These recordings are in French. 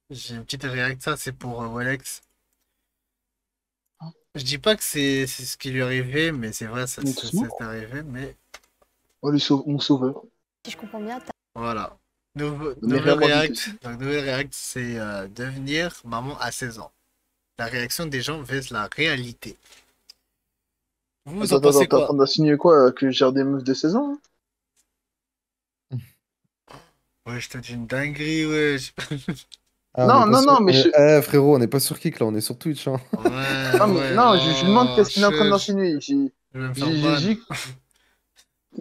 J'ai une petite réaction, ça c'est pour Walex. Je dis pas que c'est ce qui lui est arrivé, mais c'est vrai, Mais doucement. c'est arrivé, mais Oh, mon sauveur. Si je comprends bien, voilà. Mais rien moins vite. Nouvelle react, c'est devenir maman à 16 ans. La réaction des gens vs la réalité. Vous en pensez T'es en quoi? train d'insinuer quoi? Que je gère des meufs de 16 ans? Hein. Ouais, je te dis une dinguerie, ouais. Ah, Non, non, non, mais je... frérot, on n'est pas sur Kick là, on est sur Twitch. Hein. Ouais, Non, mais, ouais, non, je demande oh, qu'est-ce qu'il est en train d'insinuer. je vais me faire ban.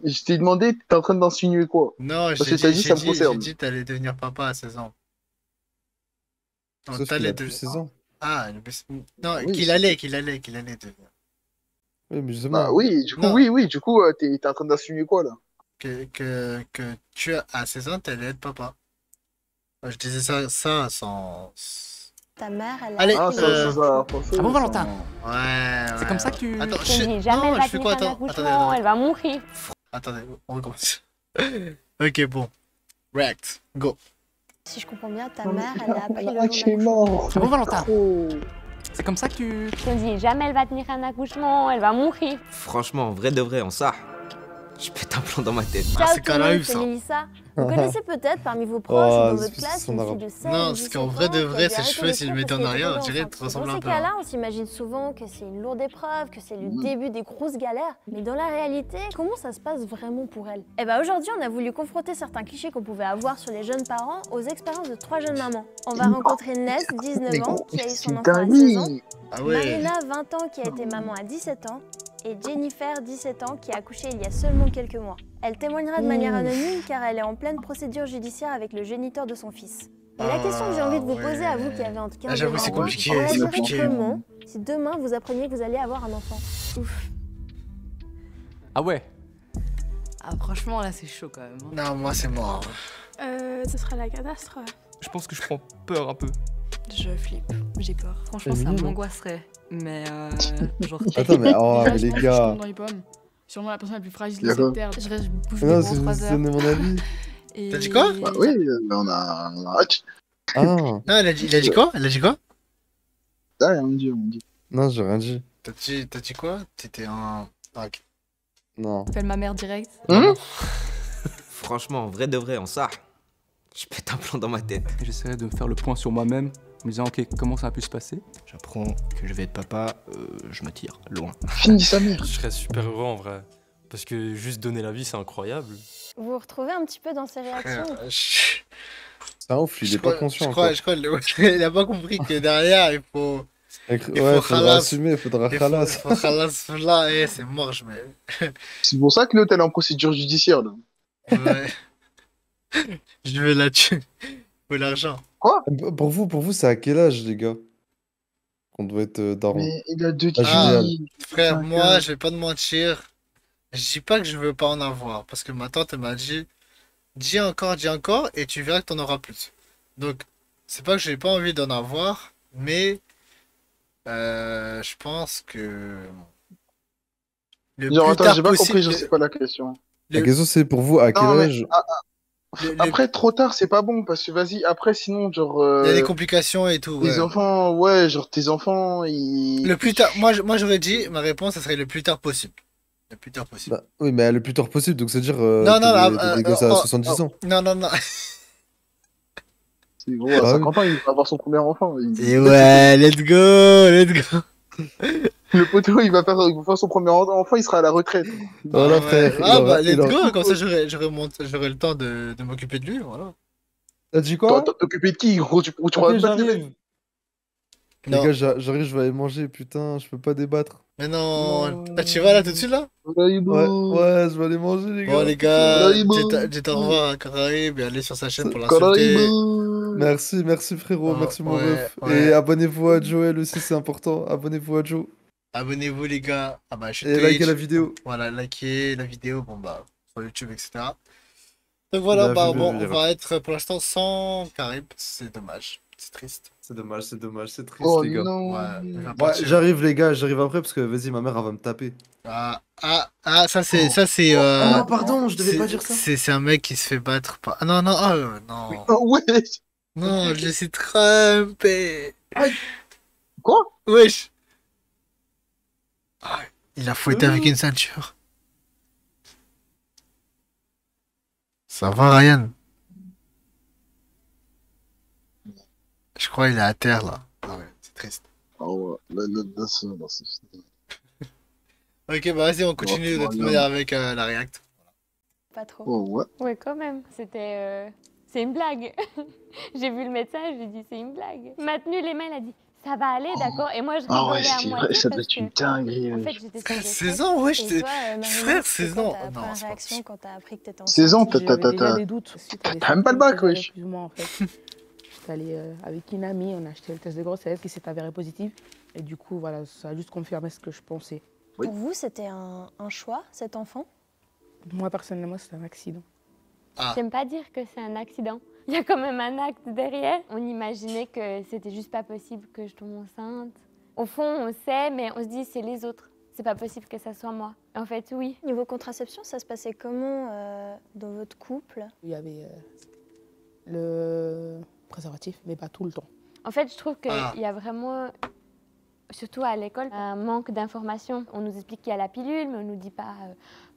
Je t'ai demandé, t'es en train d'insinuer quoi? Non, Parce que t'as dit, ça me j'ai concerne. dit t'allais devenir papa à 16 ans. Non, Sauf qu'il a plus 16 ans. Ah, non, Oui, qu'il allait devenir. Oui, mais justement. Bah oui, du coup, Non. oui, du coup, t'es en train d'insinuer quoi là? Que tu à 16 ans, t'allais être papa. Je disais ça sans. ta mère, elle a Allez, Ah, appris ça, Ah bon, Valentin? Ouais. C'est comme ça que tu. Attends, Je te dis jamais, non, elle va je fais tenir quoi? un Attends, accouchement, elle va mourir. attendez, on recommence. Ok, bon. React, go. Si je comprends bien, ta mère, elle a appris le jour qui est d'accouchement. mort. Ah bon, Valentin? Trop. C'est comme ça que tu. Je te dis jamais, elle va tenir un accouchement, elle va mourir. Franchement, vrai de vrai, en ça, je pète un plomb dans ma tête. Ah, Ciao c'est tout le monde, Canaïf, c'est ça. Mélissa. Vous connaissez peut-être parmi vos proches ou Oh, dans votre c'est classe son une fille arabe. de 16 Non, ou parce 17 qu'en vrai de ans qui a vrai, dû ses arrêter cheveux, s'ils le l'école mettaient en parce qu'elle arrière, était on dirait tombée qu'ils te enceinte. ressemblent Dans un ces peu. Hein. cas-là, on s'imagine souvent que c'est une lourde épreuve, que c'est le début des grosses galères. Mais dans la réalité, comment ça se passe vraiment pour elle? Eh ben aujourd'hui, on a voulu confronter certains clichés qu'on pouvait avoir sur les jeunes parents aux expériences de 3 jeunes mamans. On va rencontrer Ness, 19 ans, qui a eu son enfant à 16 ans, Ah ouais. Marina, 20 ans, qui a été maman à 17 ans, et Jennifer, 17 ans, qui a accouché il y a seulement quelques mois. Elle témoignera de manière anonyme car elle est en pleine procédure judiciaire avec le géniteur de son fils. Mais la question que j'ai envie de vous poser à vous qui avez entre 15 et j'avoue, 20 c'est ans, compliqué, on c'est réagirait compliqué. comment si demain vous appreniez que vous alliez avoir un enfant? Ouf. Ah ouais? Ah franchement là c'est chaud quand même. Hein. Non, moi c'est mort. Ce sera la catastrophe. Je pense que je prends peur un peu. Je flippe, j'ai peur. Franchement C'est ça mignon, non m'angoisserait. Mais genre... Attends, mais, oh, Déjà, mais je les prends gars. le dans les pommes. Sûrement la personne la plus fragile de D'accord. cette terre. Je reste bouche Non, bée c'est pendant 3 heures. mon avis. Et... T'as dit quoi? Bah oui, on a hâte. Ah, Non, il a dit quoi? Elle a dit quoi? Ah, on dit, on dit. non, j'ai rien dit. T'as dit quoi? T'étais un. Ah, ok. Non. Appelle ma mère direct. Franchement, vrai de vrai, en ça, je pète un plomb dans ma tête. J'essaierai de faire le point sur moi-même, en me disant ok, comment ça a pu se passer. J'apprends que je vais être papa, je me tire loin. Fini sa mère. Je serais super heureux en vrai. Parce que juste donner la vie, c'est incroyable. Vous vous retrouvez un petit peu dans ces réactions? C'est un ouf, il est pas conscient. Je crois il a pas compris que derrière, il faut. Ouais, faut faudra khalas. assumer, faudra Il khalas. faut khalas là, et c'est mort, je mets. C'est pour ça que l'autre, elle est en procédure judiciaire, là. Ouais. Je vais la tuer. Faut l'argent. Pour vous, c'est à quel âge, les gars? Qu'on doit être daron. Mais il a deux Ah, filles. Frère, Cinq moi, ans. je vais pas te mentir. Je dis pas que je veux pas en avoir. Parce que ma tante elle m'a dit dis encore, et tu verras que t'en auras plus. Donc, c'est pas que j'ai pas envie d'en avoir, mais je pense que le Genre, plus attends, tard j'ai pas compris, possible. je sais pas la question. La question, c'est pour vous, à quel Non, mais âge? après, trop tard, c'est pas bon, parce que vas-y, après, sinon, genre. Il y a des complications et tout. Tes Ouais. enfants, ouais, genre tes enfants, ils. Le plus tard, moi j'aurais dit, ma réponse, ça serait le plus tard possible. Le plus tard possible. Bah, oui, mais le plus tard possible, donc c'est-à-dire Non, non, des gosses à 70 ans. Non, non, non. C'est gros, à Ah 50 ans, il va avoir son premier enfant. Et ouais, let's go, let's go. Le poteau, il va faire son premier enfant, il sera à la retraite. Voilà, ouais. frère. Ah bah, let's go, comme ça j'aurai le temps de m'occuper de lui, voilà. T'as dit quoi? T'occuper de qui, gros? Tu Ok, vas j'arrive. Les Non. gars, j'arrive, je vais aller manger, putain, je peux pas débattre. Mais non, là, tu vas là tout de suite là? Ouais, ouais, je vais aller manger, les gars. Bon, les gars, Caraïbes. dites au revoir à Caraïbes et allez sur sa chaîne pour l'insulter. Merci, merci frérot, Oh, merci mon ouais, ref. ouais. Et abonnez-vous à Joel aussi, c'est important. Abonnez-vous à Joe. Abonnez-vous les gars à ma chaîne Et Twitch. likez la vidéo. Voilà, likez la vidéo, bon bah, sur YouTube, etc. Donc voilà, Bien bah vu, bon, bien on vu. va être pour l'instant sans Caraïbes, c'est dommage, c'est triste. C'est dommage, c'est triste, Oh les gars. non. Ouais, il va Ouais, partir. j'arrive, les gars, j'arrive après parce que vas-y, ma mère, elle va me taper. Ah, ça c'est, Oh non, pardon, je devais pas dire ça. C'est un mec qui se fait battre par. Ah non, non, oh, non. Ah ouais. Non, je suis trompé. Quoi? Wesh. Ah, il a fouetté avec une ceinture. Ça va, Ryan? Je crois qu'il est à terre, là. Ah ouais, c'est triste. Ah ouais, là, c'est... Ok, bah vas-y, on continue de toute manière avec la react. Pas trop. Oh ouais. Ouais, quand même. C'était. C'est une blague. J'ai vu le médecin, je lui ai dit c'est une blague. Il m'a tenu les mains, il a dit ça va aller, d'accord. Et moi je rigolais Ah ouais, à c'est moitié vrai, ça doit parce être que. une dinguerie. En fait, j'étais sur le 16 ans, ouais, Et toi, Marina, frère, c'était 16 quoi ans. ta Non, première c'est pas réaction possible. quand t'as appris que t'étais enceinte? 16 ans, J'avais déjà des doutes. t'as même pas le bac, wesh. Plus ou moins, en fait. J'étais allée avec une amie, on a acheté le test de grossesse qui s'est avéré positif. Et du coup, voilà, ça a juste confirmé ce que je pensais. Oui. Pour vous, c'était un choix, cet enfant? Moi, personnellement, c'est un accident. J'aime pas dire que c'est un accident. Il y a quand même un acte derrière. On imaginait que c'était juste pas possible que je tombe enceinte. Au fond, on sait, mais on se dit c'est les autres. C'est pas possible que ça soit moi. En fait, oui. Niveau contraception, ça se passait comment dans votre couple? Il y avait le préservatif, mais pas tout le temps. En fait, je trouve qu'il y a vraiment, surtout à l'école, un manque d'informations. On nous explique qu'il y a la pilule, mais on nous dit pas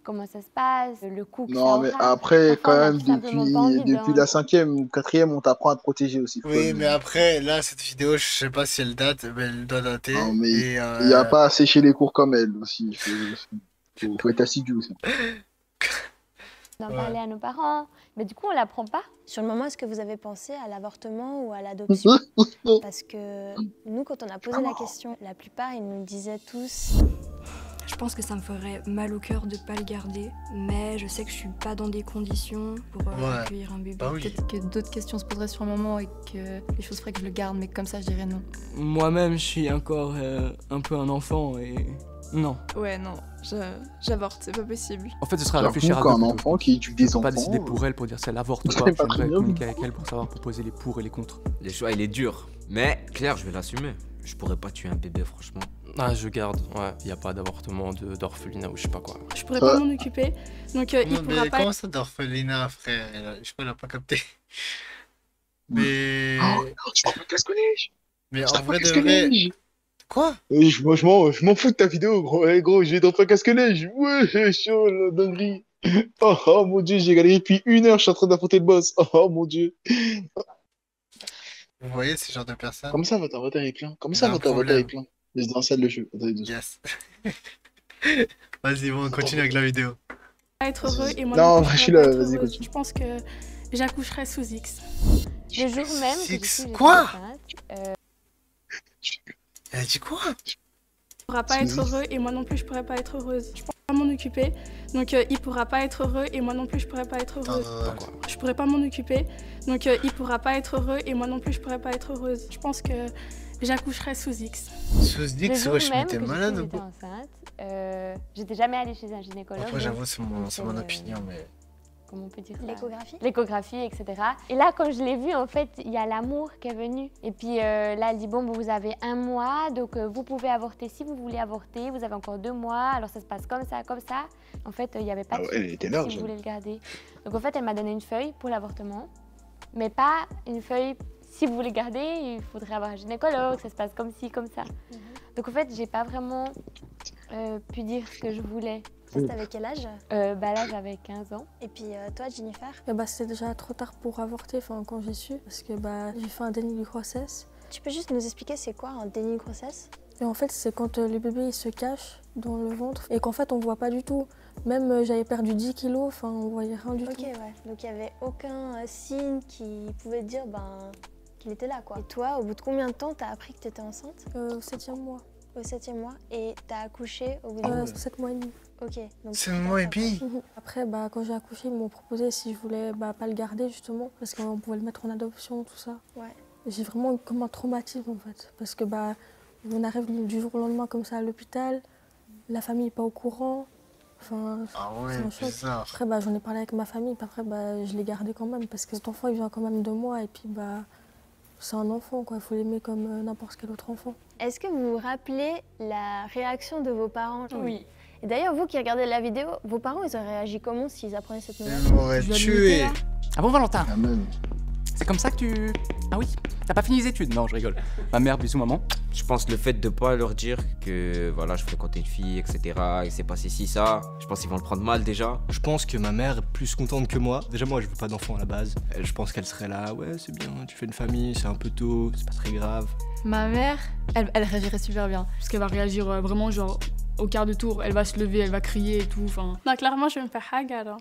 comment ça se passe, le coût que ça Non, mais aura. après, Parfois, on quand a même, tout simplement pas envie depuis la 5e ou 4e, on t'apprend à te protéger aussi. Oui, mais après, là, cette vidéo, je sais pas si elle date, mais elle doit dater. Non, mais Et, il n'y a pas à sécher les cours comme elle aussi. Faut être assidu aussi. D'en parler à nos parents, mais du coup, on l'apprend pas. Sur le moment, est-ce que vous avez pensé à l'avortement ou à l'adoption? Parce que nous, quand on a posé la question, la plupart, ils nous disaient tous... Je pense que ça me ferait mal au cœur de pas le garder, mais je sais que je suis pas dans des conditions pour accueillir un bébé. Bah oui. Peut-être que d'autres questions se poseraient sur le moment et que les choses feraient que je le garde, mais comme ça, je dirais non. Moi-même, je suis encore un peu un enfant et... Non. Ouais, non, j'avorte, c'est pas possible. En fait, ce serait à J'avoue réfléchir à qu'un deux enfant qui éduque des enfants... Pas décider pour elle pour dire si elle avorte ou c'est pas. pas très J'aimerais bien. communiquer avec elle pour savoir proposer les pour et les contre. Le choix, il est dur. Mais Claire, je vais l'assumer. Je pourrais pas tuer un bébé, franchement. Ah, je garde, ouais. Y a pas d'avortement, d'orphelinat ou je sais pas quoi. Je pourrais pas m'en occuper, donc il Non, pourra mais pas... comment ça d'orphelinat, frère? Je sais pas, il a pas capté. Mais... Tu parles pas de casse-collège. Mais en vrai de vrai... Quoi? Je m'en fous de ta vidéo, gros. Eh, gros, je vais dans un casque-neige. Ouais, chaud, la dinguerie. Oh mon dieu, j'ai galéré depuis 1 heure, je suis en train d'affronter le boss. Oh mon dieu. Vous voyez ce genre de personnes? Comme ça, votre avatar est plein. Comme Il y ça, a un votre avatar problème. est plein. Mais c'est dans la salle de jeu. Attendez, 2 secondes. Yes. Vas-y, bon, on continue avec la vidéo. être heureux et moi Non, plus, je suis pourrais là, pas être vas-y, heureuse. continue. Je pense que j'accoucherai sous X. Le jour même que Six. je suis Quoi? enceinte, Elle a dit quoi? Il pourra pas être heureux et moi non plus je pourrais pas être heureuse. Je pourrais pas m'en occuper, donc il pourra pas être heureux et moi non plus je pourrais pas être heureuse. Je pourrais pas m'en occuper, donc il pourra pas être heureux et moi non plus je pourrais pas être heureuse. Je pense que j'accoucherai sous X. Sous le X, jour wesh, mais même t'es que malade ou j'étais quoi? enceinte, j'étais jamais allée chez un gynécologue. Après, donc j'avoue, c'est mon c'est, opinion, mais... Comment on peut dire ça? L'échographie? L'échographie, etc. Et là, quand je l'ai vue, en fait, il y a l'amour qui est venu. Et puis là, elle dit, bon, vous avez 1 mois, donc vous pouvez avorter si vous voulez avorter. Vous avez encore 2 mois, alors ça se passe comme ça, comme ça. En fait, il n'y avait pas de elle était large. si vous voulez le garder. Donc en fait, elle m'a donné une feuille pour l'avortement, mais pas une feuille, si vous voulez garder, il faudrait avoir un gynécologue, ça se passe comme ci, comme ça. Donc en fait, j'ai pas vraiment pu dire ce que je voulais. Ça, c'était avec quel âge? Là, j'avais 15 ans. Et puis toi, Jennifer? C'était déjà trop tard pour avorter quand j'ai su, parce que j'ai fait un déni de grossesse. Tu peux juste nous expliquer c'est quoi un déni de grossesse? Et en fait, c'est quand le bébé il se cache dans le ventre et qu'en fait on voit pas du tout. Même j'avais perdu 10 kilos, on voyait rien du tout. Ok, ouais. Donc il n'y avait aucun signe qui pouvait dire qu'il était là, quoi. Et toi, au bout de combien de temps t'as appris que t'étais enceinte? Au 7e mois. Au 7e mois. Et t'as accouché au bout de 7 mois et demi. Ok. Donc 7 mois et demi. Après, quand j'ai accouché, ils m'ont proposé si je voulais pas le garder justement, parce qu'on pouvait le mettre en adoption, tout ça. Ouais. J'ai vraiment eu comme un traumatisme en fait, parce que on arrive du jour au lendemain comme ça à l'hôpital, la famille n'est pas au courant. Ah ouais, c'est un choc. bizarre. Après, j'en ai parlé avec ma famille, puis après, je l'ai gardé quand même, parce que cet enfant, il vient quand même de moi, et puis c'est un enfant, quoi. Il faut l'aimer comme n'importe quel autre enfant. Est-ce que vous vous rappelez la réaction de vos parents? Oui. Et d'ailleurs, vous qui regardez la vidéo, vos parents, ils auraient réagi comment s'ils apprenaient cette nouvelle? Ils m'auraient tué. Ah bon, Valentin? Ah, même. C'est comme ça que tu Ah oui, t'as pas fini les études? Non, je rigole. Ma mère, bisous maman. Je pense le fait de pas leur dire que voilà, je fréquentais une fille, etc. Il s'est passé ci, ça. Je pense qu'ils vont le prendre mal déjà. Je pense que ma mère est plus contente que moi. Déjà, moi, je veux pas d'enfant à la base. Je pense qu'elle serait là, ouais, c'est bien, tu fais une famille, c'est un peu tôt, c'est pas très grave. Ma mère, elle réagirait super bien. Parce qu'elle va réagir vraiment genre au quart de tour. Elle va se lever, elle va crier et tout. Non, clairement, je vais me faire hagar. Hein.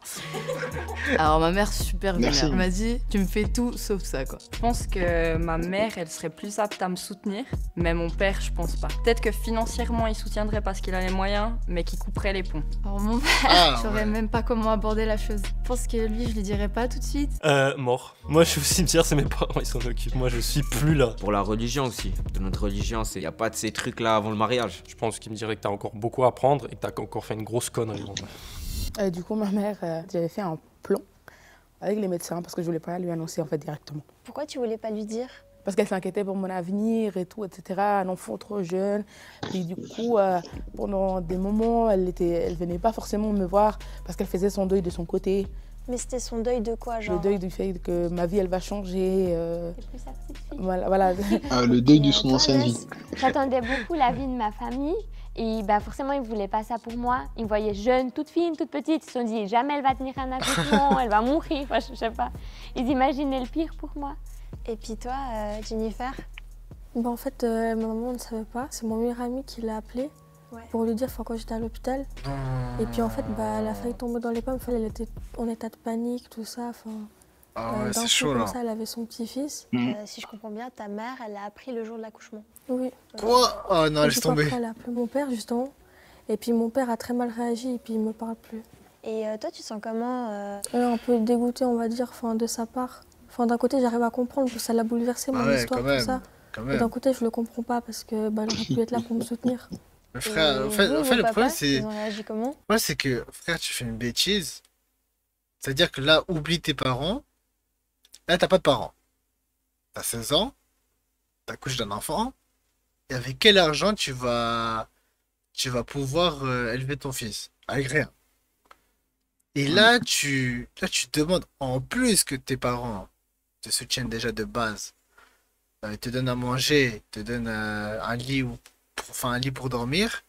Alors ma mère, super vénère. Merci. Elle m'a dit, tu me fais tout sauf ça, quoi. Je pense que ma mère, elle serait plus apte à me soutenir, mais mon père, je pense pas. Peut-être que financièrement, il soutiendrait parce qu'il a les moyens, mais qu'il couperait les ponts. Alors mon père, je saurais même pas comment aborder la chose. Je pense que lui, je lui dirais pas tout de suite. Mort. Moi, je suis au cimetière, c'est mes parents, ils s'en occupent. Moi, je suis plus là. Pour la religion aussi. De notre religion, il n'y a pas de ces trucs-là avant le mariage. Je pense qu'il me dirait que t'as encore beaucoup à apprendre et que t'as encore fait une grosse connerie. Du coup, ma mère, j'avais fait un plan avec les médecins parce que je voulais pas lui annoncer en fait directement. Pourquoi tu voulais pas lui dire? Parce qu'elle s'inquiétait pour mon avenir et tout, etc. Un enfant trop jeune. Et du coup, pendant des moments, elle venait pas forcément me voir parce qu'elle faisait son deuil de son côté. Mais c'était son deuil de quoi, genre? Le deuil du fait que ma vie, elle va changer. C'est plus sa petite fille. Voilà. Le deuil de son ancienne vie. J'attendais beaucoup la vie de ma famille et bah forcément ils voulaient pas ça pour moi. Ils me voyaient jeune, toute fine, toute petite. Ils se sont dit jamais elle va tenir un accouchement, elle va mourir. Enfin, je sais pas. Ils imaginaient le pire pour moi. Et puis toi, Jennifer? En fait, ma maman ne savait pas. C'est mon meilleur ami qui l'a appelé pour lui dire quand j'étais à l'hôpital. Et puis en fait, elle a failli tomber dans les pommes. Elle était en état de panique, tout ça. C'est chaud là. Comme ça, elle avait son petit-fils. Si je comprends bien, ta mère, elle a appris le jour de l'accouchement. Oui. Quoi? Oh non, laisse tomber. Après, elle a appelé mon père justement. Et puis mon père a très mal réagi et puis il me parle plus. Et toi, tu sens comment Un peu dégoûté, on va dire, de sa part. D'un côté, j'arrive à comprendre que ça l'a bouleversé, mon histoire, tout ça. Et d'un côté, je le comprends pas parce que elle aurait pu être là pour me soutenir. Mais frère, en fait, le problème, c'est. Ils ont réagi comment? Ouais, c'est que, frère, tu fais une bêtise. C'est-à-dire que là, oublie tes parents. Là, t'as pas de parents. T'as 16 ans. T'accouches d'un enfant. Et avec quel argent tu vas pouvoir élever ton fils? Avec rien. Et là, tu demandes en plus que tes parents te soutiennent déjà de base. Ils te donnent à manger, te donnent un lit un lit pour dormir.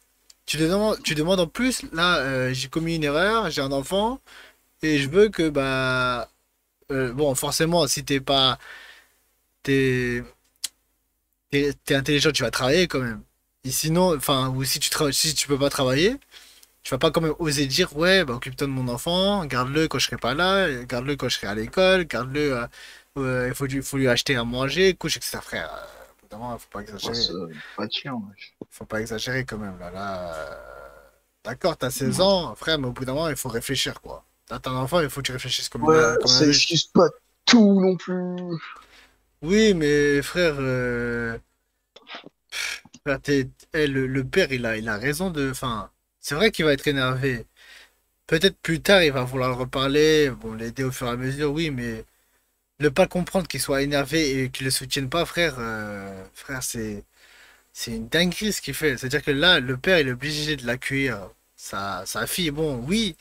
Tu demandes en plus, là, j'ai commis une erreur, j'ai un enfant, et je veux que, bon, forcément, si t'es intelligent, tu vas travailler quand même. Et sinon, ou si tu peux pas travailler, tu vas pas quand même oser dire, ouais, occupe-toi de mon enfant, garde-le quand je serai pas là, garde-le quand je serai à l'école, garde-le, il faut lui acheter à manger, couche, etc. Frère, évidemment, faut pas exagérer. Faut pas exagérer quand même, D'accord, t'as 16 ans, frère, mais au bout d'un moment, il faut réfléchir, quoi. T'as un enfant, il faut que tu réfléchisses comme ça excuse pas tout non plus. Oui, mais frère, le père, il a raison de... c'est vrai qu'il va être énervé. Peut-être plus tard, il va vouloir le reparler, bon, l'aider au fur et à mesure, oui, mais ne pas comprendre qu'il soit énervé et qu'il le soutienne pas, frère, c'est une dinguerie ce qu'il fait. C'est-à-dire que là, le père, il est obligé de l'accueillir. Sa fille, bon, oui,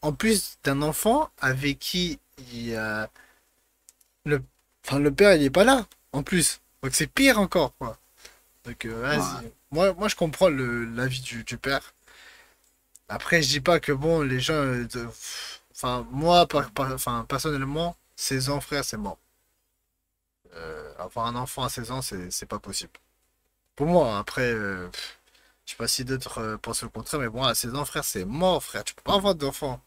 en plus d'un enfant avec qui le père, il est pas là, en plus. Donc c'est pire encore, quoi. Donc vas-y. Moi, je comprends l'avis du père. Après, je dis pas que bon, les gens... moi, personnellement, 16 ans, frère, c'est mort. Avoir un enfant à 16 ans, c'est pas possible. Pour moi, après, je sais pas si d'autres pensent le contraire, mais bon, à 16 ans, frère, c'est mort, frère. Tu peux pas avoir d'enfant.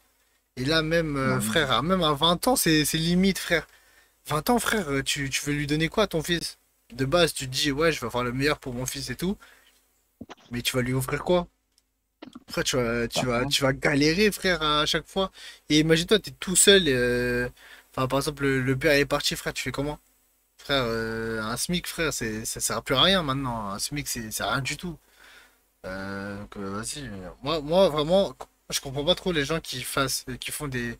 Et là, même, frère, même à 20 ans, c'est limite, frère. 20 ans, frère, tu veux lui donner quoi à ton fils? De base, tu te dis, ouais, je vais faire le meilleur pour mon fils et tout. Mais tu vas lui offrir quoi? Frère, tu vas galérer, frère, à chaque fois. Et imagine-toi, t'es tout seul. Par exemple, le père est parti, frère, tu fais comment? Frère, un SMIC, frère, ça sert plus à rien maintenant. Un SMIC, c'est rien du tout. Donc, vas-y. Moi, vraiment, je comprends pas trop les gens qui font des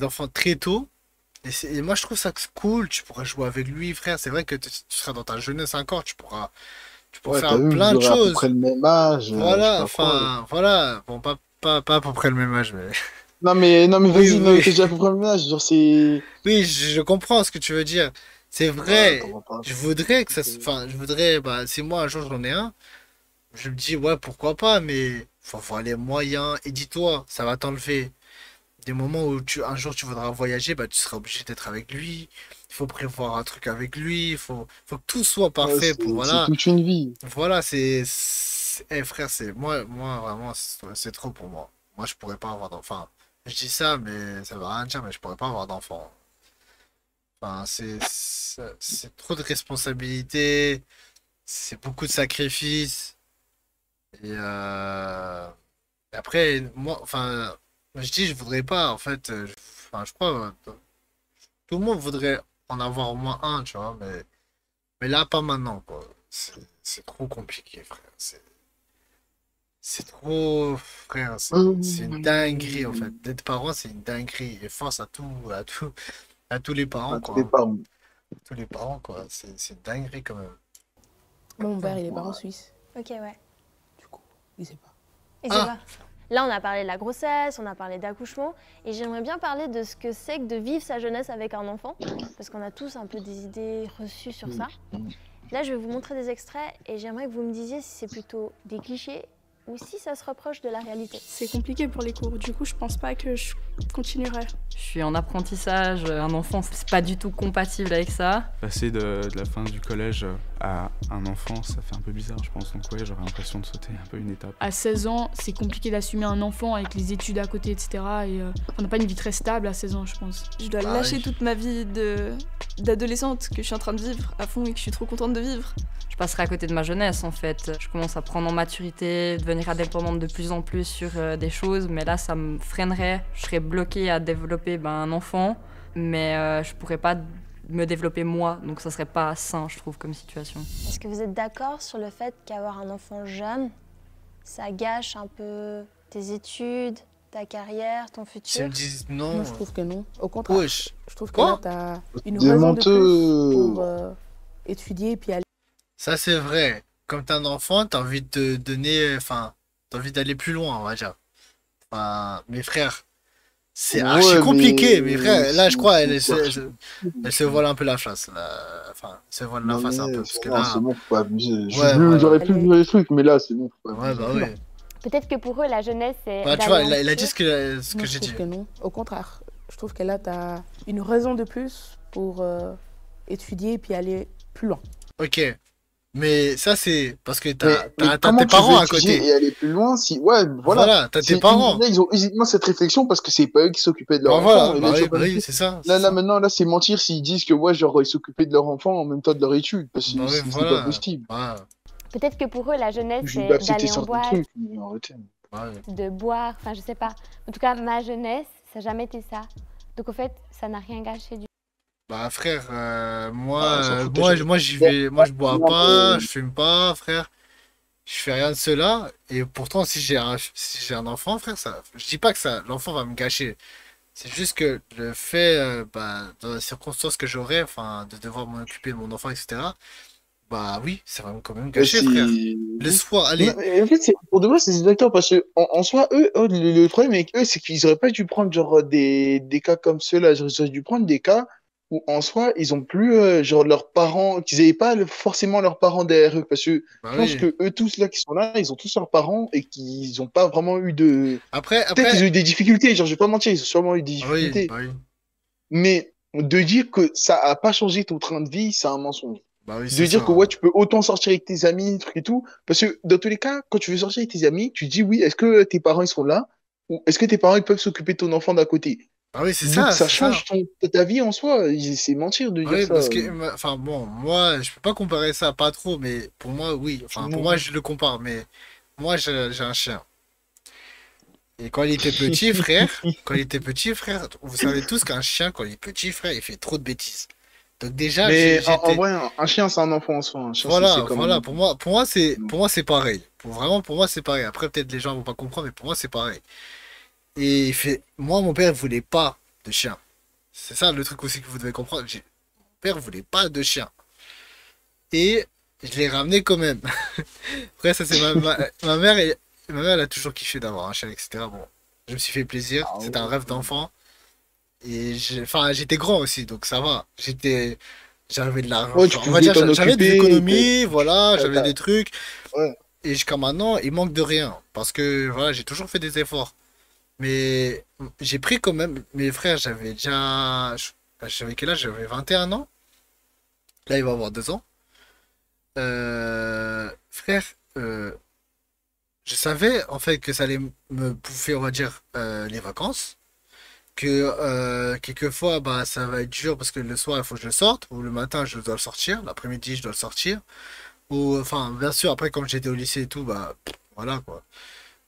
enfants très tôt. Et moi, je trouve ça cool. Tu pourras jouer avec lui, frère. C'est vrai que tu seras dans ta jeunesse encore. Tu pourras faire plein de choses. À peu près le même âge. Voilà, voilà. Bon, pas à peu près le même âge, mais. Non, mais vas-y, oui. t'es déjà à peu près le même âge. Genre, c'est. Oui, je comprends ce que tu veux dire. C'est Ouais, vrai, t'en vas pas. je voudrais que ça se... Enfin, je voudrais... Bah, si moi, un jour, j'en ai un, je me dis, ouais, pourquoi pas, mais faut avoir les moyens. Et dis-toi, ça va t'enlever des moments où un jour, tu voudras voyager, bah, tu seras obligé d'être avec lui. Il faut prévoir un truc avec lui. Faut que tout soit Ouais, parfait pour... c'est Voilà. toute une vie. Voilà, Eh, frère, c'est... Moi, vraiment, c'est trop pour moi. Moi, je pourrais pas avoir d'enfant. Enfin, je dis ça, mais ça veut rien dire, mais je pourrais pas avoir d'enfant. Enfin, c'est trop de responsabilités, c'est beaucoup de sacrifices. Et après, moi, enfin, je dis, je voudrais pas, en fait, enfin, je crois, tout le monde voudrait en avoir au moins un, tu vois, mais là, pas maintenant, quoi. C'est trop compliqué, frère. C'est trop, frère, c'est une dinguerie, en fait. D'être parent, c'est une dinguerie. Et force à tous les parents, À tous quoi. les parents. Tous les parents, quoi. C'est une dinguerie, quand même. Mon père, il est parent suisse. Ok, ouais. Il sait pas. Et c'est pas. Là, on a parlé de la grossesse, on a parlé d'accouchement, et j'aimerais bien parler de ce que c'est que de vivre sa jeunesse avec un enfant, parce qu'on a tous un peu des idées reçues sur ça. Là, je vais vous montrer des extraits, et j'aimerais que vous me disiez si c'est plutôt des clichés ou si ça se rapproche de la réalité. C'est compliqué pour les cours, du coup je pense pas que je continuerai. Je suis en apprentissage, un enfant c'est pas du tout compatible avec ça. Passer de la fin du collège à un enfant, ça fait un peu bizarre, je pense. Donc ouais, j'aurais l'impression de sauter un peu une étape. À 16 ans, c'est compliqué d'assumer un enfant avec les études à côté, etc. Et on n'a pas une vie très stable à 16 ans, je pense. Je dois lâcher toute ma vie d'adolescente que je suis en train de vivre à fond et que je suis trop contente de vivre. Je passerai à côté de ma jeunesse en fait. Je commence à prendre en maturité, devenir indépendante de plus en plus sur des choses, mais là ça me freinerait. Je serais bloquée à développer un enfant, mais je pourrais pas me développer moi, donc ça serait pas sain je trouve comme situation. Est-ce que vous êtes d'accord sur le fait qu'avoir un enfant jeune, ça gâche un peu tes études, ta carrière, ton futur? S'ils me disent non... Moi, je trouve que non. Au contraire, Wesh. je trouve que Quoi? là, t'as une raison de plus pour étudier et puis aller. Ça, c'est vrai. Comme t'es un enfant, t'as envie de te donner... Enfin, t'as envie d'aller plus loin, on va dire. Enfin, mes frères, c'est Ouais, archi compliqué, mais- mes frères. Là, je crois, elle c'est archi se voile un peu la face. Là. Enfin, elle se voile la Non, face un mais peu. Parce que non, là... c'est bon, faut pas abuser. Ouais, J'aurais pu jouer les trucs, mais là, c'est bon, faut pas Ouais, abuser. bah oui. Peut-être que pour eux, la jeunesse, c'est. Bah, tu vois, d'aller en elle a dit cours. ce que Moi, j'ai je dit. trouve que non. Au contraire, je trouve que là, t'as une raison de plus pour étudier et puis aller plus loin. Ok. Mais ça, c'est parce que Mais t'as comment tes tu veux parents à étudier côté. et aller plus loin si... Ouais, voilà. Voilà, t'as tes Si- parents. Là, ils ont uniquement cette réflexion parce que c'est pas eux qui s'occupaient de leur Bah enfant. voilà, Et bah là, oui, ils bah sont oui, pas- c'est ça. Là, maintenant, là, c'est mentir s'ils disent que, ouais, genre, ils s'occupaient de leur enfant en même temps de leur étude. Parce que Bah oui, c'est voilà. pas possible. Ouais. Peut-être que pour eux, la jeunesse, Je c'est vais accepter d'aller en certains boîte, trucs, mais arrêtez. de boire, enfin, je sais pas. En tout cas, ma jeunesse, ça n'a jamais été ça. Donc, au fait, ça n'a rien gâché du Bah frère, Ah, moi, on s'en fout, t'as moi j'y vais, moi je bois Non, pas, je fume pas, frère. Je fais rien de cela. Et pourtant, si j'ai un enfant, frère, ça, je dis pas que ça, l'enfant va me gâcher. C'est juste que le fait, dans les circonstances que j'aurai, enfin, de devoir m'occuper de mon enfant, etc. Bah oui, ça va quand même gâcher, frère. Le soir, allez. Non, mais en fait, pour de vrai, c'est exactement parce que en soi, eux, le problème avec eux, c'est qu'ils auraient pas dû prendre genre des cas comme ceux-là. Ils auraient dû prendre des cas où en soi, ils ont plus genre leurs parents, qu'ils avaient pas forcément leurs parents derrière eux. Parce que Bah je pense oui. que eux tous là qui sont là, ils ont tous leurs parents et qu'ils ont pas vraiment eu de. Après, Peut-être qu'ils ont eu des difficultés, genre je vais pas mentir, ils ont sûrement eu des Ah oui, difficultés. bah oui. Mais de dire que ça a pas changé ton train de vie, c'est un mensonge. Bah oui, De c'est dire ça. que ouais, tu peux autant sortir avec tes amis, trucs et tout. Parce que dans tous les cas, quand tu veux sortir avec tes amis, tu dis oui, est-ce que tes parents ils sont là? Ou est-ce que tes parents ils peuvent s'occuper de ton enfant d'à côté? Ah oui, c'est Donc ça, ça c'est change ça. ta vie en soi. C'est mentir de Ah dire oui, ça. parce que, enfin bon, moi, je peux pas comparer ça, pas trop, mais pour moi, oui. Enfin, pour moi, je le compare, mais moi, j'ai un chien. Et quand il était petit, frère, vous savez tous qu'un chien, quand il est petit, frère, il fait trop de bêtises. Donc déjà, Mais en j'étais... vrai, un chien c'est un enfant en soi. Un chien, Voilà, c'est comme voilà, un- pour moi, c'est pareil. Pour moi, c'est pareil. Après, peut-être les gens vont pas comprendre, mais pour moi, c'est pareil. Et moi, mon père, il voulait pas de chien. C'est ça le truc aussi que vous devez comprendre. Mon père voulait pas de chien. Et je l'ai ramené quand même. Après, ça, c'est ma mère, elle a toujours kiffé d'avoir un chien, etc. Bon, je me suis fait plaisir. C'était un rêve d'enfant. Et enfin, j'étais grand aussi, donc ça va. J'avais de l'argent. Ouais, tu On va pouvais dire, t'en j'avais des occuper. économies, voilà, j'avais des trucs. Ouais. Et jusqu'à maintenant, il manque de rien. Parce que voilà, j'ai toujours fait des efforts. Mais j'ai pris quand même. Mes frères, j'avais déjà. J'avais quel âge? J'avais 21 ans. Là, il va avoir 2 ans. Frère, je savais en fait que ça allait me bouffer, on va dire, les vacances. Que quelquefois, bah, ça va être dur parce que le soir, il faut que je le sorte. Ou le matin, je dois le sortir. L'après-midi, je dois le sortir. Ou, enfin, bien sûr, après, comme j'étais au lycée et tout, bah, voilà, quoi.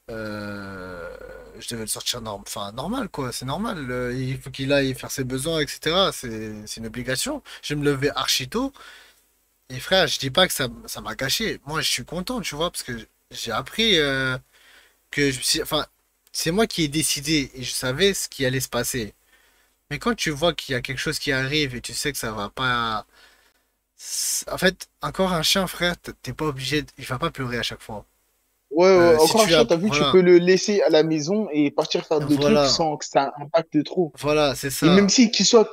Je devais le sortir enfin, normal, quoi. C'est normal. Il faut qu'il aille faire ses besoins, etc. C'est une obligation. Je vais me lever archi tôt. Et frère, je dis pas que ça m'a gâché. Moi, je suis content, tu vois, parce que j'ai appris que enfin, c'est moi qui ai décidé et je savais ce qui allait se passer. Mais quand tu vois qu'il y a quelque chose qui arrive et tu sais que ça va pas. En fait, encore un chien, frère, t'es pas obligé. Il va pas pleurer à chaque fois. Ouais, ouais, Si encore un tu chien, as. t'as vu, tu Voilà. peux le laisser à la maison et partir faire des trucs Voilà. sans que ça impacte trop. Voilà, c'est Et même ça. si qu'il soit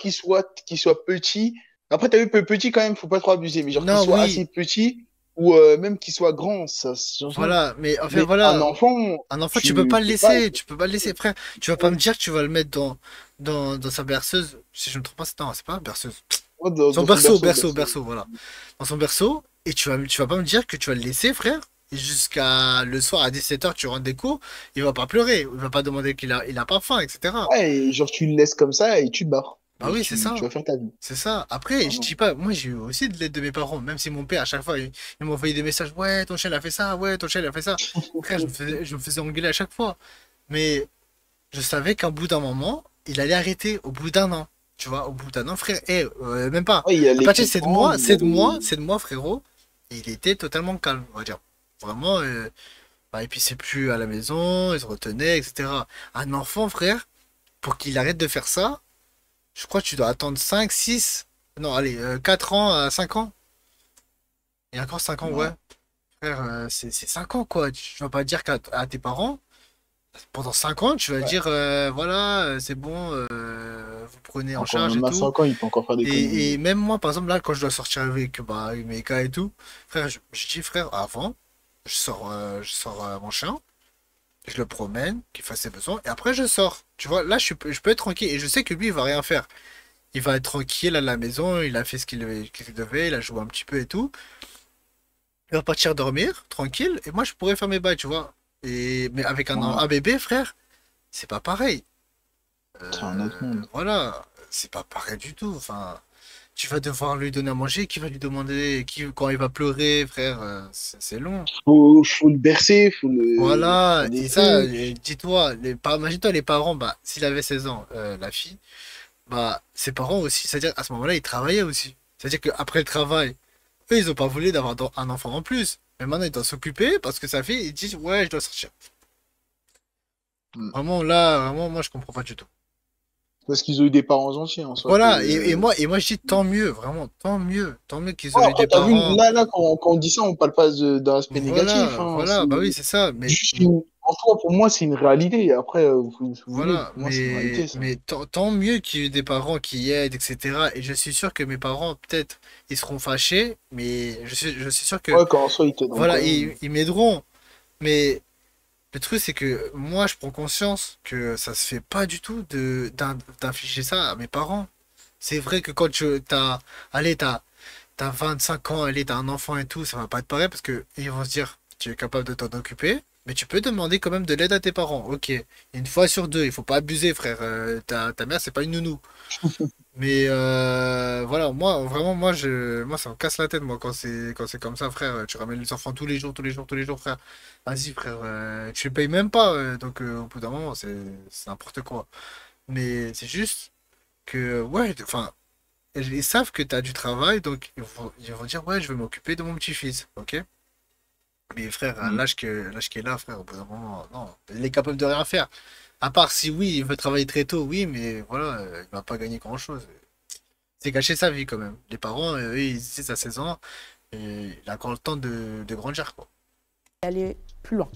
petit, après t'as vu petit quand même, faut pas trop abuser, mais genre qu'il Non, soit oui. assez petit ou même qu'il soit grand, ça change rien. Voilà, mais en fait, Mais voilà. un enfant, Tu peux pas le peux pas. laisser. Tu peux pas le laisser, frère. Tu vas pas me dire que tu vas le mettre dans sa berceuse. Si je me trompe pas, non, c'est pas berceuse. Ouais, dans Son son berceau, voilà. Dans son berceau. Et tu vas pas me dire que tu vas le laisser, frère. Et jusqu'à le soir à 17h, tu rentres des cours. Il va pas pleurer. Il va pas demander il a pas faim, etc. Ouais, et genre tu le laisses comme ça et tu te barres. Bah Et oui, c'est ça. tu vas faire ta vie. C'est ça. Après, je dis pas, moi j'ai eu aussi de l'aide de mes parents, même si mon père, à chaque fois, il m'envoyait des messages, ouais, ton chien il a fait ça, ouais, ton chien il a fait ça. Frère, je me faisais engueuler à chaque fois. Mais je savais qu'au bout d'un moment, il allait arrêter, au bout d'un an. Tu vois, au bout d'un an, frère, même pas. Ouais, il À allait partir de 7 mois, comprendre, 7 mois, frérot, et il était totalement calme, on va dire. Vraiment, bah, et puis c'est plus à la maison, il se retenait, etc. Un enfant, frère, pour qu'il arrête de faire ça, je crois que tu dois attendre 5 6 non, allez, 4 ans à 5 ans. Et encore 5 ans, ouais. Frère, c'est 5 ans, quoi. Tu vas pas dire à tes parents, pendant 5 ans, tu vas dire, voilà, c'est bon, vous prenez en Encore charge et même à tout. 5 ans, il peut encore faire des conneries. Et même moi, par exemple, là, quand je dois sortir avec bah, mes cas et tout, frère, je dis, frère, avant, je sors mon chien, je le promène, qu'il fasse ses besoins, et après je sors. Tu vois, là, je peux être tranquille, et je sais que lui, il va rien faire. Il va être tranquille à la maison, il a fait ce qu'il devait, il a joué un petit peu et tout. Il va partir dormir, tranquille, et moi, je pourrais faire mes bails, tu vois. Mais avec un bébé, frère, c'est pas pareil. C'est un autre monde. Voilà, c'est pas pareil du tout. Enfin, tu vas devoir lui donner à manger, qui va lui demander quand il va pleurer, frère, c'est long. Faut le bercer, faut le. Voilà, faut des et ça, trucs. dis-toi, imagine-toi les parents, bah, s'il avait 16 ans, la fille, bah, ses parents aussi, c'est-à-dire à ce moment-là, ils travaillaient aussi. C'est-à-dire qu'après le travail, eux, ils ont pas voulu d'avoir un enfant en plus. Mais maintenant, ils doivent s'occuper parce que sa fille, ils disent, ouais, je dois sortir. Vraiment, là, vraiment, moi, je comprends pas du tout. Parce qu'ils ont eu des parents gentils en soi. Voilà, et moi, je dis tant mieux, vraiment, tant mieux qu'ils Ouais, aient eu après, des t'as vu, parents. là, quand on dit ça, on parle pas d'un aspect négatif. Hein, Voilà, bah oui, c'est ça. Mais en soi, pour moi, c'est une réalité. Après, vous voulez, voilà, pour moi, c'est une réalité, ça. mais tant mieux qu'il y ait eu des parents qui aident, etc. Et je suis sûr que mes parents, peut-être, ils seront fâchés, mais je suis sûr que. Ouais, quand en soi, ils t'aident. Voilà, ils m'aideront. Mais le truc, c'est que moi, je prends conscience que ça se fait pas du tout d'infliger ça à mes parents. C'est vrai que quand t'as 25 ans, allez, t'as un enfant et tout, ça va pas être pareil parce que ils vont se dire, tu es capable de t'en occuper, mais tu peux demander quand même de l'aide à tes parents. Ok, une fois sur deux, il faut pas abuser, frère. Ta mère, c'est pas une nounou. Mais voilà, moi, vraiment, moi, ça me casse la tête, moi, quand c'est comme ça, frère. Tu ramènes les enfants tous les jours, tous les jours, tous les jours, frère. Vas-y, frère, tu les payes même pas. Donc, au bout d'un moment, c'est n'importe quoi. Mais c'est juste que, ouais, enfin, ils savent que tu as du travail, donc ils vont dire, ouais, je vais m'occuper de mon petit-fils, ok? Mais frère, à l'âge qu'il est là, frère, au bout d'un moment, non, il est capable de rien faire. À part si oui, il veut travailler très tôt, oui, mais voilà, il va pas gagner grand-chose. C'est gâcher sa vie quand même. Les parents, eux, ils disent à 16 ans, et il a encore le temps de grandir, quoi. Aller plus loin.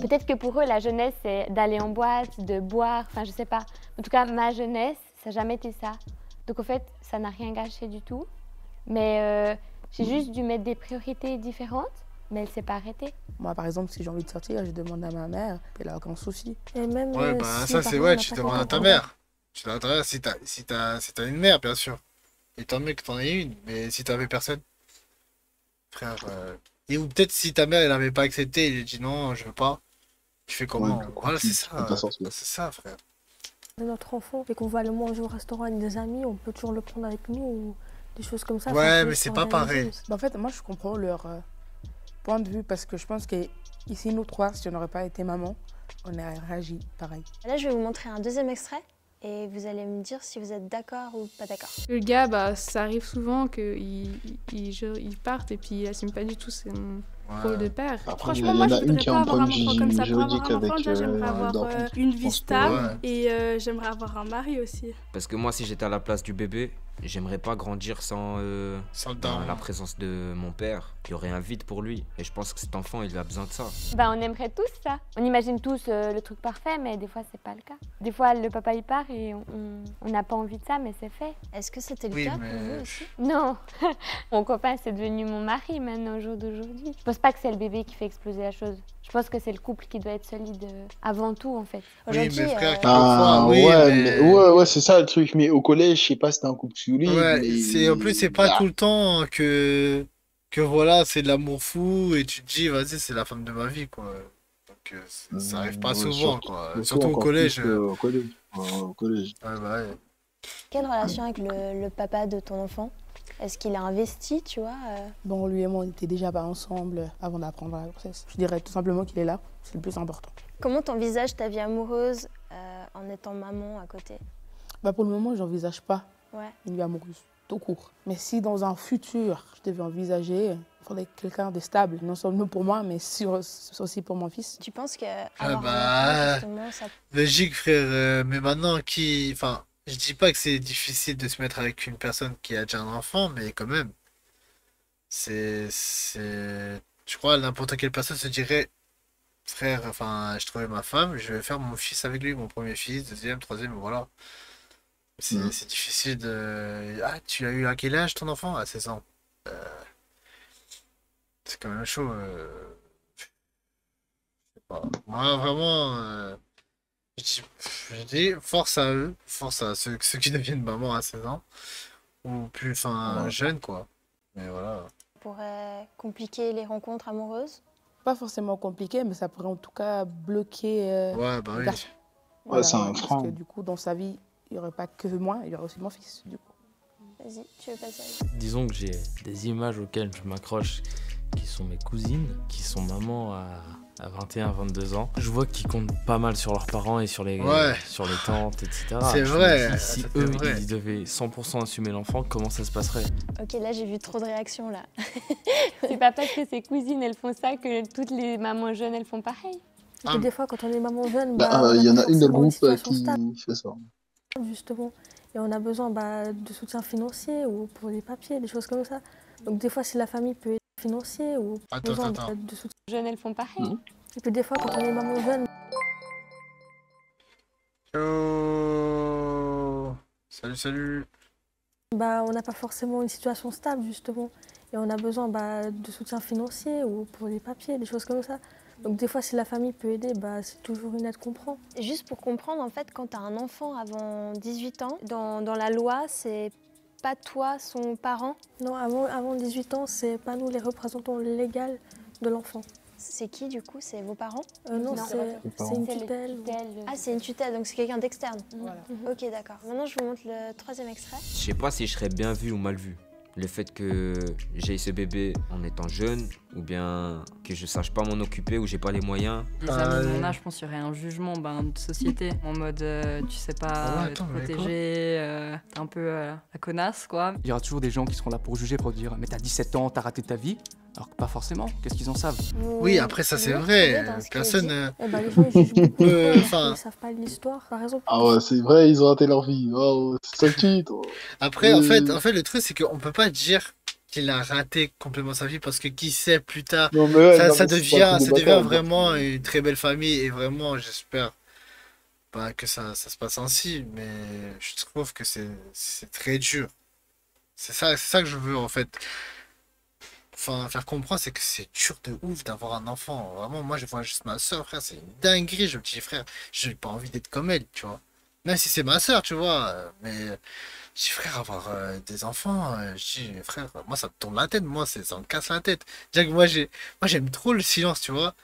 Peut-être que pour eux, la jeunesse, c'est d'aller en boîte, de boire, enfin, je sais pas. En tout cas, ma jeunesse, ça n'a jamais été ça. Donc, en fait, ça n'a rien gâché du tout. Mais j'ai juste dû mettre des priorités différentes, mais elle s'est pas arrêtée. Moi, par exemple, si j'ai envie de sortir, je demande à ma mère, elle a aucun souci. Et même Ouais, bah ça c'est ouais, tu demandes à ta mère. Tu demandes à ta mère si t'as une mère, bien sûr. Et tant mieux que t'en aies une, mais si t'avais personne, frère. Et ou peut-être si ta mère elle avait pas accepté, il a dit non, je veux pas. Tu fais comment? Voilà, c'est ça. C'est ça, frère. Notre enfant et qu'on va le manger au restaurant avec des amis, on peut toujours le prendre avec nous ou des choses comme ça. Ouais, mais c'est pas pareil. Bah, en fait, moi je comprends leur point de vue parce que je pense que ici, nous trois, si on n'aurait pas été maman, on aurait réagi pareil. Là, je vais vous montrer un deuxième extrait et vous allez me dire si vous êtes d'accord ou pas d'accord. Le gars, bah, ça arrive souvent qu'il parte et puis il assume pas du tout son rôle de père. Après, Franchement, il y moi, en je a une voudrais qui a pas un avoir un problème enfant comme ça. Pour avoir juridique un enfant, avec déjà, j'aimerais avoir d'enfant. une vie Je pense que, stable et j'aimerais avoir un mari aussi. Parce que moi, si j'étais à la place du bébé, j'aimerais pas grandir sans la présence de mon père. Il y aurait un vide pour lui. Et je pense que cet enfant, il a besoin de ça. Bah, on aimerait tous ça. On imagine tous le truc parfait, mais des fois, c'est pas le cas. Des fois, le papa, il part et on n'a pas envie de ça, mais c'est fait. Est-ce que c'était le Oui, cas mais- pour vous aussi? Non, mon copain, c'est devenu mon mari maintenant, au jour d'aujourd'hui. Je pense pas que c'est le bébé qui fait exploser la chose. Je pense que c'est le couple qui doit être solide avant tout, en fait. Oui, mais frère, Ah, oui, ouais, mais- ouais, c'est ça le truc. Mais au collège, je sais pas si c'était un couple solide. Ouais, mais... en plus c'est pas Ah. tout le temps que voilà, c'est de l'amour fou et tu te dis vas-y, c'est la femme de ma vie quoi. Donc ça arrive pas Ouais, souvent surtout- quoi. surtout Surtout au encore collège. plus, au collège. Ouais, au collège. Ouais, bah ouais. Quelle relation avec le papa de ton enfant? Est-ce qu'il a investi, tu vois Bon, lui et moi, on était déjà pas ensemble avant d'apprendre la grossesse. Je dirais tout simplement qu'il est là, c'est le plus important. Comment t'envisages ta vie amoureuse en étant maman à côté? Bah, pour le moment, j'envisage pas Ouais. une vie amoureuse, tout court. Mais si dans un futur, je devais envisager, il faudrait quelqu'un de stable, non seulement pour moi, mais aussi pour mon fils. Tu penses que Ah avoir bah, un enfant, justement, ça... logique frère, mais maintenant enfin, je dis pas que c'est difficile de se mettre avec une personne qui a déjà un enfant, mais quand même, je crois n'importe quelle personne se dirait, frère, enfin, je trouvais ma femme, je vais faire mon fils avec lui, mon premier fils, deuxième, troisième, voilà. C'est difficile de... Ah, tu as eu à quel âge ton enfant? À 16 ans. C'est quand même chaud. Je sais pas. Moi, vraiment, je dis force à eux, force à ceux qui deviennent maman à 16 ans, ou plus, enfin, jeunes, quoi. Mais voilà. Ça pourrait compliquer les rencontres amoureuses? Pas forcément compliqué, mais ça pourrait en tout cas bloquer Ouais, bah le oui. garçon. Ouais, c'est un parce frein. que du coup, dans sa vie, il n'y aurait pas que moi, il y aurait aussi mon fils, du coup. Vas-y, tu veux passer? Disons que j'ai des images auxquelles je m'accroche qui sont mes cousines, qui sont mamans à 21, 22 ans. Je vois qu'ils comptent pas mal sur leurs parents et sur les tantes, etc. C'est Je me vrai, dis, si ça, c'est eux, vrai. ils devaient 100% assumer l'enfant, comment ça se passerait? Ok, là j'ai vu trop de réactions là. C'est pas parce que ses cousines, elles font ça que toutes les mamans jeunes, elles font pareil. Et puis des fois, quand on est maman jeune, Il y en a une dans le forcément groupe situation qui stable, fait ça. justement. Et on a besoin de soutien financier ou pour les papiers, des choses comme ça. Donc des fois, si la famille peut être financier ou besoin de soutien. Les jeunes, elles font pareil. Et puis des fois, quand on est maman jeune, Oh. Salut. on n'a pas forcément une situation stable, justement. Et on a besoin de soutien financier ou pour les papiers, des choses comme ça. Donc des fois, si la famille peut aider, c'est toujours une aide qu'on prend. Et juste pour comprendre, en fait, quand tu as un enfant avant 18 ans, dans la loi, c'est pas toi son parent? Non, avant 18 ans, c'est pas nous les représentants légaux de l'enfant. C'est qui du coup? C'est vos parents? Non, Non. c'est une tutelle. Ah, c'est une tutelle, donc c'est quelqu'un d'externe. Voilà. Ok, d'accord. Maintenant, je vous montre le troisième extrait. Je sais pas si je serais bien vu ou mal vu. Le fait que j'ai ce bébé en étant jeune, ou bien que je sache pas m'en occuper, ou j'ai pas les moyens. Les amis de mon âge, je pense qu'il y aurait un jugement de société. En mode, tu sais pas te protéger, t'es un peu la connasse, quoi. Il y aura toujours des gens qui seront là pour juger, pour dire mais t'as 17 ans, t'as raté ta vie. Alors que pas forcément, qu'est-ce qu'ils en savent? Oui, après ça c'est vrai. Personne. Les gens ils jugent beaucoup de Enfin. ils savent pas l'histoire. Par exemple, Ah ouais, c'est vrai, ils ont raté leur vie. Oh, c'est ça le titre. Après, en fait, le truc, c'est qu'on peut pas dire qu'il a raté complètement sa vie parce que qui sait plus tard, Non, mais ouais, ça non, mais c'est devient, pas ça devient vraiment une très belle famille et vraiment, j'espère que ça se passe ainsi. Mais je trouve que c'est très dur. C'est ça que je veux en fait. Enfin, faire comprendre, c'est que c'est dur de ouf d'avoir un enfant. Vraiment, moi, je vois juste ma soeur, frère, c'est une dinguerie. Je me dis, frère, j'ai pas envie d'être comme elle, tu vois. Même si c'est ma soeur, tu vois. Mais, je dis, frère, avoir des enfants, je dis, frère, moi, ça me tourne la tête. Moi, ça me casse la tête. Déjà que moi, j'aime trop le silence, tu vois.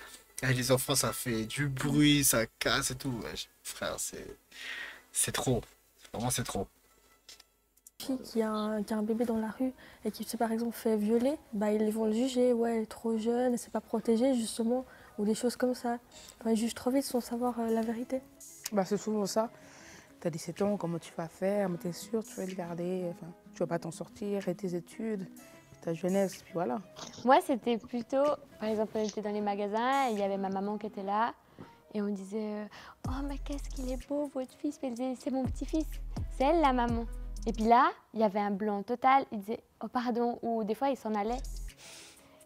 Avec les enfants, ça fait du bruit, ça casse et tout. Ouais, frère, c'est trop. Vraiment, c'est trop. Qui a un bébé dans la rue et qui s'est par exemple fait violer, bah ils vont le juger, ouais elle est trop jeune, elle s'est pas protégée justement, ou des choses comme ça. Enfin, ils jugent trop vite sans savoir la vérité. Bah c'est souvent ça. T'as 17 ans, comment tu vas faire, mais t'es sûr, tu vas le garder, enfin, tu vas pas t'en sortir, et tes études, ta jeunesse, puis voilà. Moi c'était plutôt, par exemple on était dans les magasins, et il y avait ma maman qui était là, et on disait « Oh mais qu'est-ce qu'il est beau votre fils ?» Elle disait « C'est mon petit-fils, c'est elle la maman ». Et puis là, il y avait un blanc total. Ils disaient « Oh pardon » ou des fois, ils s'en allaient.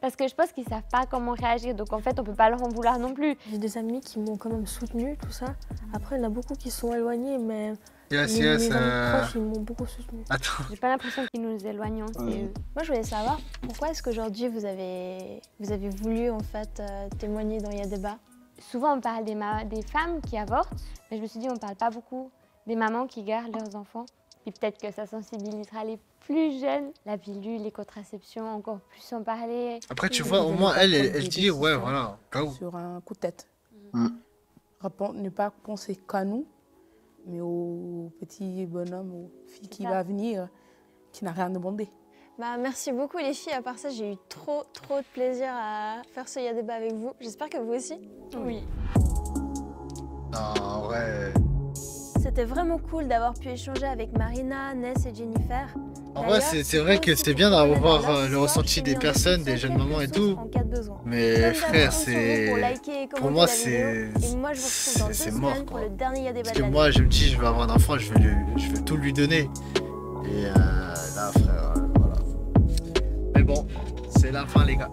Parce que je pense qu'ils ne savent pas comment réagir. Donc en fait, on ne peut pas leur en vouloir non plus. J'ai des amis qui m'ont quand même soutenue, tout ça. Après, il y en a beaucoup qui sont éloignés, mais mes amis proches, ils m'ont beaucoup soutenue. Attends. J'ai pas l'impression qu'ils nous éloignent, c'est eux. Moi, je voulais savoir, pourquoi est-ce qu'aujourd'hui, vous avez voulu en fait témoigner dans Yadéba? Souvent, on parle des femmes qui avortent, mais je me suis dit, on ne parle pas beaucoup des mamans qui gardent leurs enfants. Et peut-être que ça sensibilisera les plus jeunes. La pilule, les contraceptions, encore plus en parler. Après, tu vois, au moins, elle dit, ouais, voilà. Sur un coup de tête. Ne pas penser qu'à nous, mais au petit bonhomme, aux filles qui va venir, qui n'a rien demandé. Bah, merci beaucoup les filles, à part ça, j'ai eu trop de plaisir à faire ce Yadéba avec vous. J'espère que vous aussi. Oui. Non, ouais. C'était vraiment cool d'avoir pu échanger avec Marina, Ness et Jennifer. En vrai, c'est vrai que c'est bien d'avoir le ressenti des personnes, des jeunes mamans et tout. Mais frère, pour moi, c'est mort, quoi. Parce que moi, je me dis, je vais avoir un enfant, je vais tout lui donner. Et là, frère, voilà. Mais bon, c'est la fin, les gars.